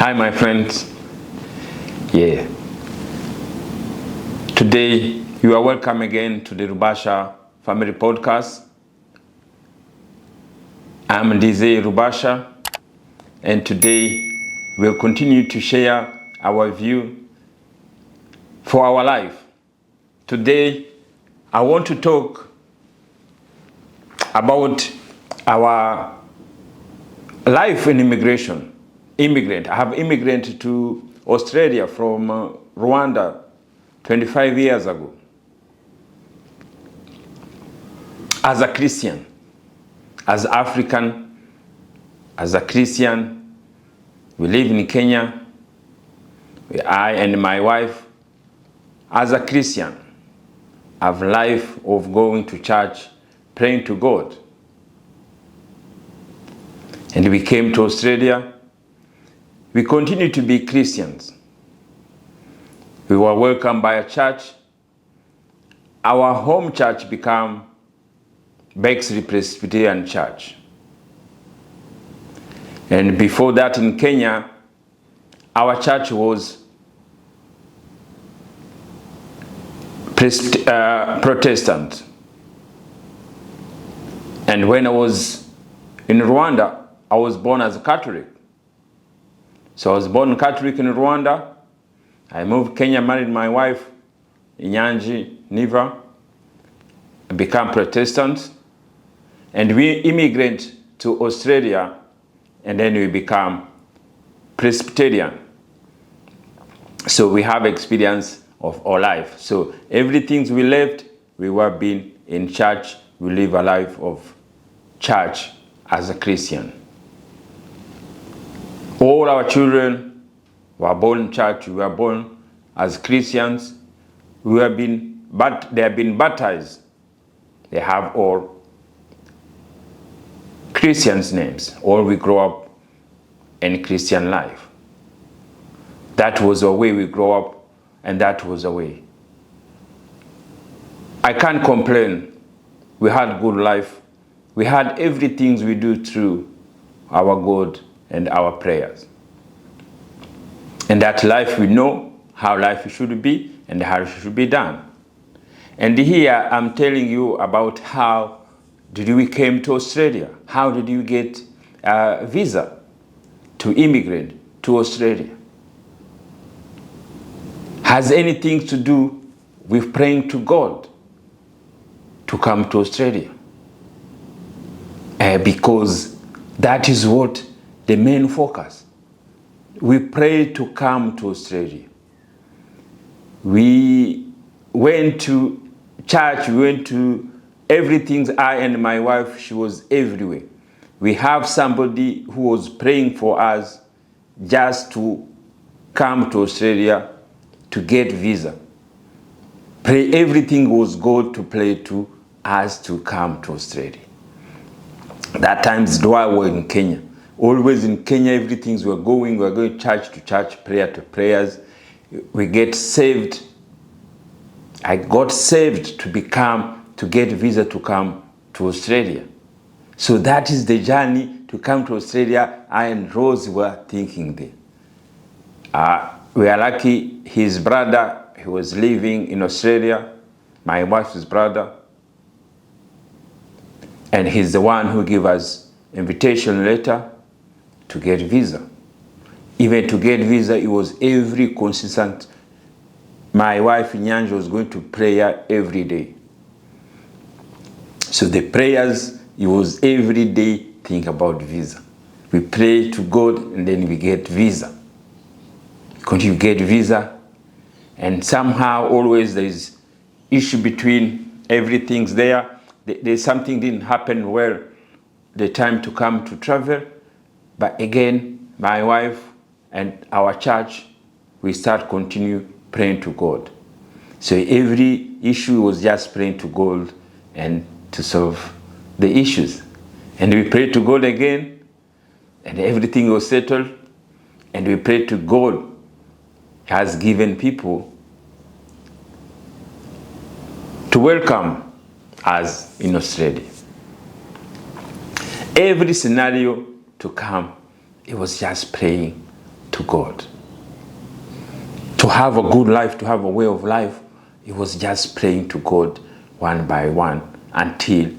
Hi, my friends. Yeah. Today, you are welcome again to the Nrubasha Family Podcast. I'm Nrubasha, and today we'll continue to share our view for our life. Today, I want to talk about our life in immigration. Immigrant. I have immigrated to Australia from Rwanda 25 years ago. As a Christian, as African, as a Christian, we live in Kenya. I and my wife, as a Christian, have a life of going to church, praying to God. And we came to Australia. We continue to be Christians. We were welcomed by a church. Our home church became Bexley Presbyterian Church. And before that in Kenya, our church was Protestant. And when I was in Rwanda, I was born as a Catholic. So I was born Catholic in Rwanda. I moved to Kenya, married my wife, Inyanji Niva, became Protestant. And we immigrate to Australia, and then we become Presbyterian. So we have experience of our life. So everything we left, we were being in church. We live a life of church as a Christian. All our children were born in church. We were born as Christians. They have been baptized. They have all Christians' names. All we grow up in Christian life. That was the way we grow up, and that was the way. I can't complain. We had good life. We had everything we do through our God and our prayers. And that life, we know how life should be and how it should be done. And here I'm telling you about how did we came to Australia? How did you get a visa to immigrate to Australia? Has anything to do with praying to God to come to Australia? Because that is what the main focus. We pray to come to Australia. We went to church, we went to everything. I and my wife, she was everywhere. We have somebody who was praying for us just to come to Australia to get visa. Pray, everything was God to pray to us to come to Australia. That times Dwa were in Kenya. Always in Kenya, everything we're going church to church, prayer to prayers. We get saved. I got saved to get visa to come to Australia. So that is the journey to come to Australia. I and Rose were thinking there. We are lucky his brother, he was living in Australia, my wife's brother. And he's the one who gave us invitation letter to get visa. Even to get visa, it was every consistent. My wife Nyanji was going to prayer every day. So the prayers, it was every day think about visa. We pray to God and then we get visa. Continue to get visa, and somehow always there is issue between everything's there. There's something didn't happen well the time to come to travel, but again my wife and our church, we start continue praying to God. So every issue was just praying to God and to solve the issues. And we prayed to God again, and everything was settled. And we prayed to God has given people to welcome us in Australia. Every scenario to come, it was just praying to God. To have a good life, to have a way of life, it was just praying to God one by one until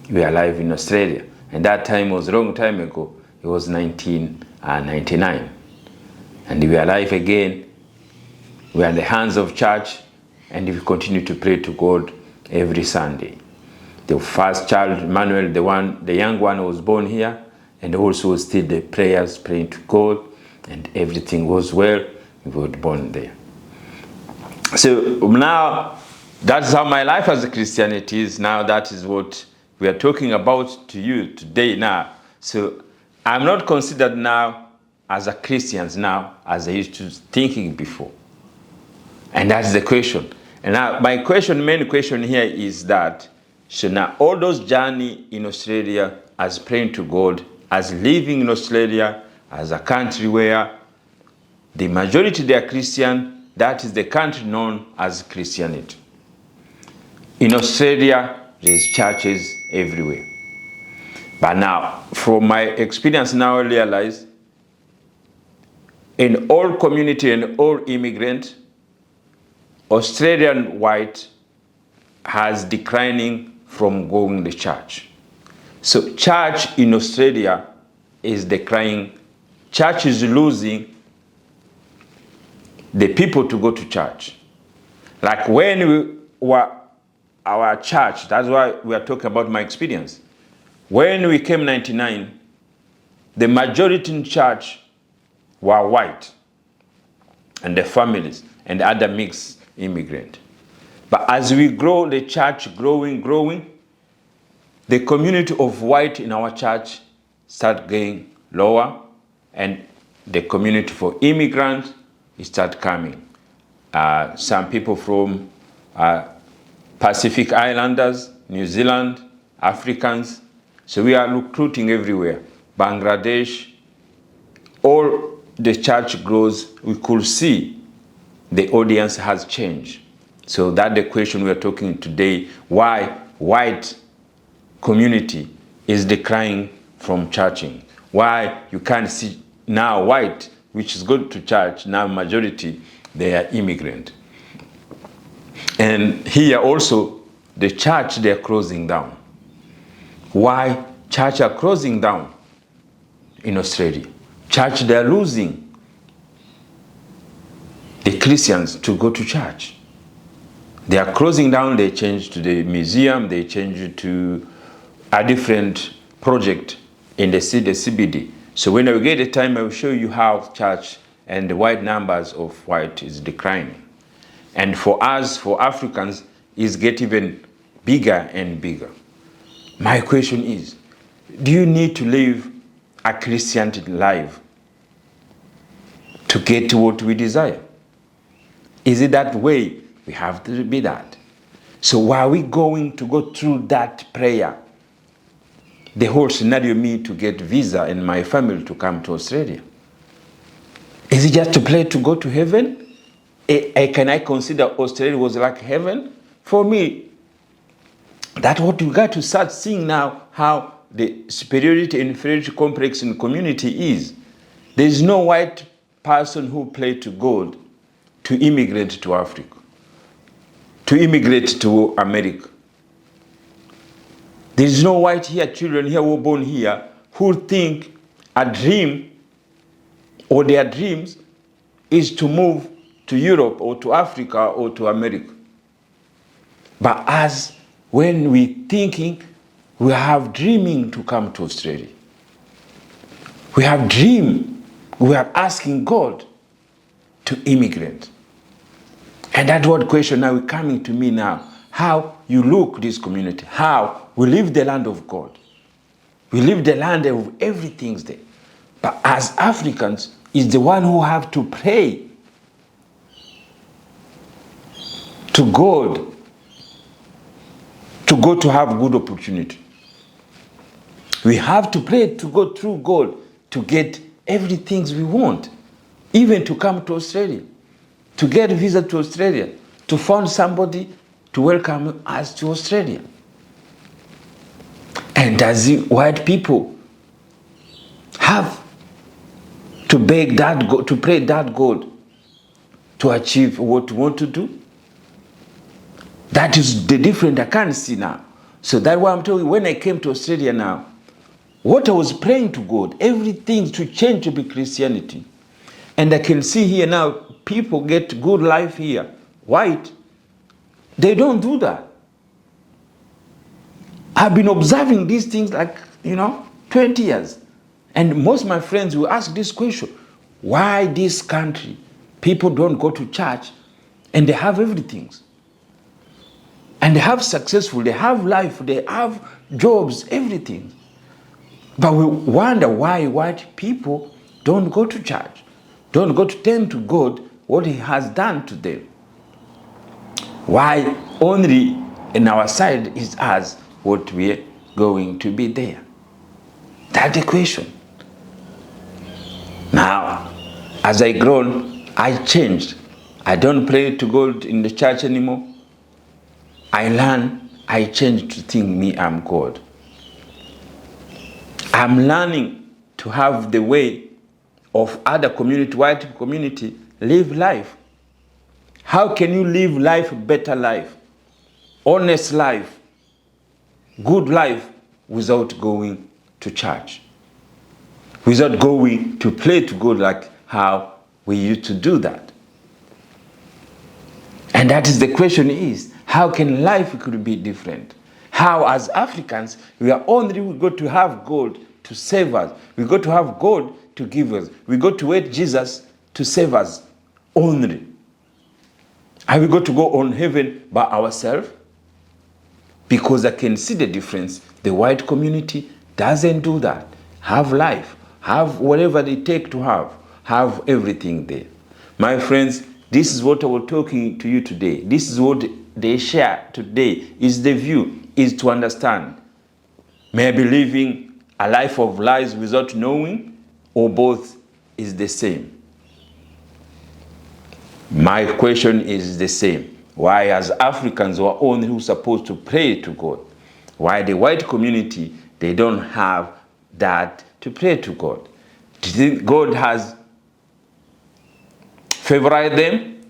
we are alive in Australia. And that time was a long time ago. It was 1999. And we are alive again. We are in the hands of church, and we continue to pray to God every Sunday. The first child, Manuel, the young one, was born here, and also still the prayers, praying to God, and everything was well. We were born there. So now, that's how my life as a Christianity is. Now that is what we are talking about to you today now. So I'm not considered now as a Christian now as I used to thinking before. And that's the question. And now my main question here is that, so now all those journey in Australia as praying to God, as living in Australia, as a country where the majority they are Christian, that is the country known as Christianity. In Australia, there's churches everywhere. But now, from my experience now, I realize in all community and all immigrant, Australian white has declining from going to church. So church in Australia is declining. Church is losing the people to go to church. Like when we were our church, that's why we are talking about my experience. When we came 99, the majority in church were white and the families and other mixed immigrant. But as we grow, the church growing, the community of white in our church start getting lower, and the community for immigrants start coming. Some people from Pacific Islanders, New Zealand, Africans. So we are recruiting everywhere. Bangladesh, all the church grows, we could see the audience has changed. So that's the question we are talking today, why white community is declining from churching. Why you can't see now white, which is good to church, now majority, they are immigrant. And here also, the church, they are closing down. Why church are closing down in Australia? Church, they are losing the Christians to go to church. They are closing down, they change to the museum, they change to a different project in the CBD. So when I get the time, I will show you how church and the white numbers of white is declining. And for us, for Africans, it's getting even bigger and bigger. My question is, do you need to live a Christian life to get to what we desire? Is it that way? We have to be that. So why are we going to go through that prayer? The whole scenario, me to get visa and my family to come to Australia. Is it just to play to go to heaven? Can I consider Australia was like heaven? For me, that's what you got to start seeing now, how the superiority and inferiority complex in community is. There is no white person who played to God to immigrate to Africa, to immigrate to America. There is no white here, children here who were born here, who think a dream or their dreams is to move to Europe or to Africa or to America. But as when we thinking, we have dreaming to come to Australia. We have dream, we are asking God to immigrate. And that what question now is coming to me now. How you look this community, how we live the land of God. We live the land of everything there. But as Africans, is the one who have to pray to God to have good opportunity. We have to pray to go through God to get everything we want, even to come to Australia, to get a visa to Australia, to find somebody to welcome us to Australia. And does the white people have to beg that God, to pray that God to achieve what you want to do? That is the difference I can't see now. So that's why I'm telling you, when I came to Australia now, what I was praying to God, everything to change to be Christianity. And I can see here now, people get good life here. White, they don't do that. I've been observing these things like, 20 years. And most of my friends will ask this question, why this country, people don't go to church and they have everything? And they have successful, they have life, they have jobs, everything. But we wonder why white people don't go to church, don't go to tend to God what He has done to them. Why only in our side is us what we're going to be there? That's the question. Now, as I grown, I changed. I don't pray to God in the church anymore. I changed to think me, I'm God. I'm learning to have the way of other community, white community, live life. How can you live life, better life, honest life, good life, without going to church? Without going to pray to God like how we used to do that? And that is the question is, how can life could be different? How as Africans, we got to have God to save us. We got to have God to give us. We got to wait Jesus to save us only. Are we got to go on heaven by ourselves? Because I can see the difference. The white community doesn't do that. Have life. Have whatever they take to have everything there. My friends, this is what I was talking to you today. This is what they share today. Is the view, is to understand. Maybe living a life of lies without knowing, or both is the same. My question is the same. Why as Africans were only who supposed to pray to God? Why the white community, they don't have that to pray to God? Do you think God has favored them?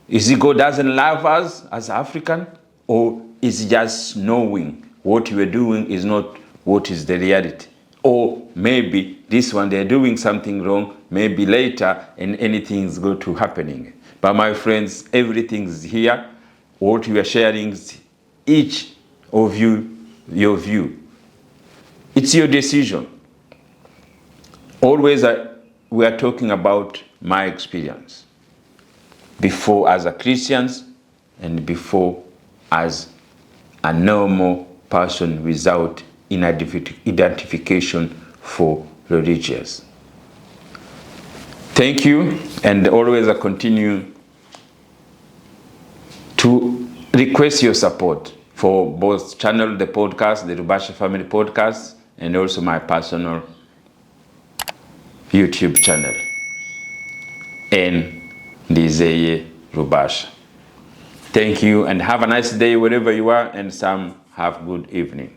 Is it God doesn't love us as African? Or is it just knowing what you are doing is not what is the reality? Or maybe this one they're doing something wrong, maybe later and anything is going to happening. But my friends, everything is here. What we are sharing is each of you, your view. It's your decision. Always we are talking about my experience. Before as a Christian and before as a normal person without identification for religious. Thank you, and always I continue to request your support for both channel, the podcast, the Nrubasha Family Podcast, and also my personal YouTube channel. And Ndizeye Nrubasha. Thank you and have a nice day wherever you are, and some have good evening.